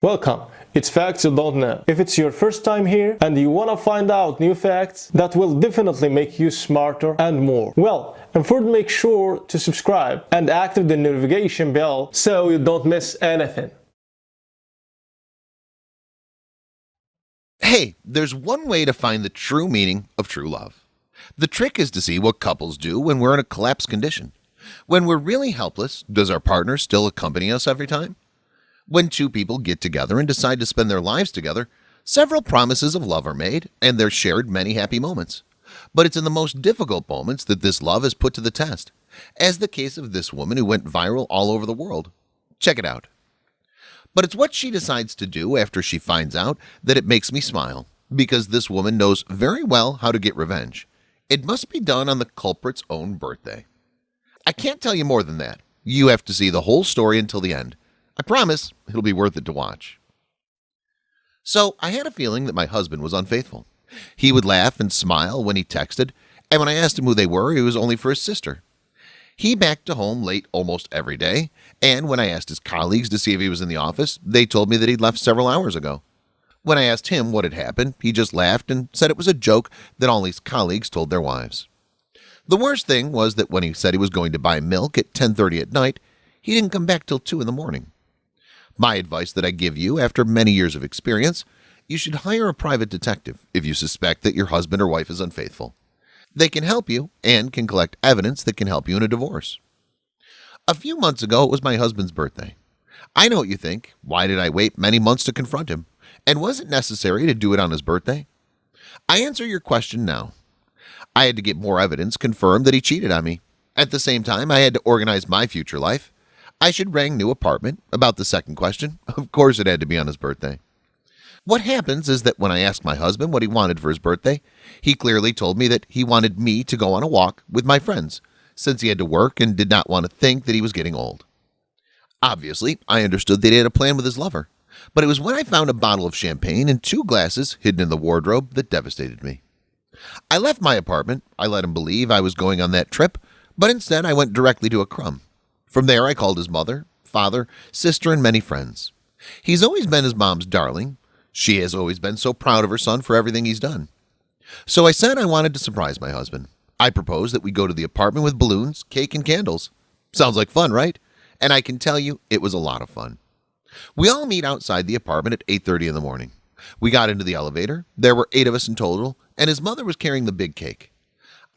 Welcome! It's Facts You Don't Know. If it's your first time here and you want to find out new facts that will definitely make you smarter and more, and first make sure to subscribe and activate the notification bell so you don't miss anything. Hey, there's one way to find the true meaning of true love. The trick is to see what couples do when we're in a collapsed condition. When we're really helpless, does our partner still accompany us every time? When two people get together and decide to spend their lives together, several promises of love are made and they're shared many happy moments. But it's in the most difficult moments that this love is put to the test, as the case of this woman who went viral all over the world. Check it out. But it's what she decides to do after she finds out that it makes me smile, because this woman knows very well how to get revenge. It must be done on the culprit's own birthday. I can't tell you more than that. You have to see the whole story until the end. I promise it'll be worth it to watch. So I had a feeling that my husband was unfaithful. He would laugh and smile when he texted, and when I asked him who they were, it was only for his sister. He backed to home late almost every day, and when I asked his colleagues to see if he was in the office, they told me that he'd left several hours ago. When I asked him what had happened, he just laughed and said it was a joke that all his colleagues told their wives. The worst thing was that when he said he was going to buy milk at 10:30 at night, he didn't come back till 2 in the morning. My advice that I give you after many years of experience, you should hire a private detective if you suspect that your husband or wife is unfaithful. They can help you and can collect evidence that can help you in a divorce. A few months ago, it was my husband's birthday. I know what you think. Why did I wait many months to confront him? And was it necessary to do it on his birthday? I answer your question now. I had to get more evidence confirmed that he cheated on me. At the same time, I had to organize my future life. I should rent new apartment. About the second question, of course it had to be on his birthday. What happens is that when I asked my husband what he wanted for his birthday, he clearly told me that he wanted me to go on a walk with my friends, since he had to work and did not want to think that he was getting old. Obviously, I understood that he had a plan with his lover, but it was when I found a bottle of champagne and 2 glasses hidden in the wardrobe that devastated me. I left my apartment. I let him believe I was going on that trip, but instead I went directly to a crumb. From there, I called his mother, father, sister, and many friends. He's always been his mom's darling. She has always been so proud of her son for everything he's done. So I said I wanted to surprise my husband. I proposed that we go to the apartment with balloons, cake, and candles. Sounds like fun, right? And I can tell you, it was a lot of fun. We all meet outside the apartment at 8:30 in the morning. We got into the elevator. There were 8 of us in total, and his mother was carrying the big cake.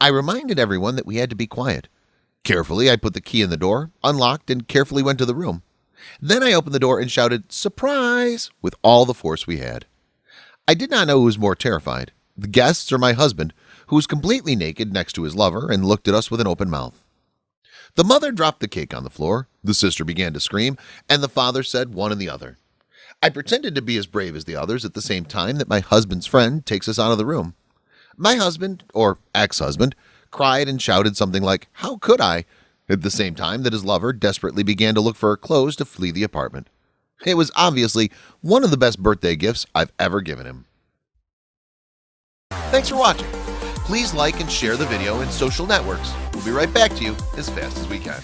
I reminded everyone that we had to be quiet. Carefully, I put the key in the door, unlocked, and carefully went to the room. Then I opened the door and shouted, "Surprise!" with all the force we had. I did not know who was more terrified, the guests or my husband, who was completely naked next to his lover and looked at us with an open mouth. The mother dropped the cake on the floor, the sister began to scream, and the father said one and the other. I pretended to be as brave as the others at the same time that my husband's friend takes us out of the room. My husband, or ex-husband, cried and shouted something like, "How could I?" at the same time that his lover desperately began to look for her clothes to flee the apartment. It was obviously one of the best birthday gifts I've ever given him. Thanks for watching. Please like and share the video in social networks. We'll be right back to you as fast as we can.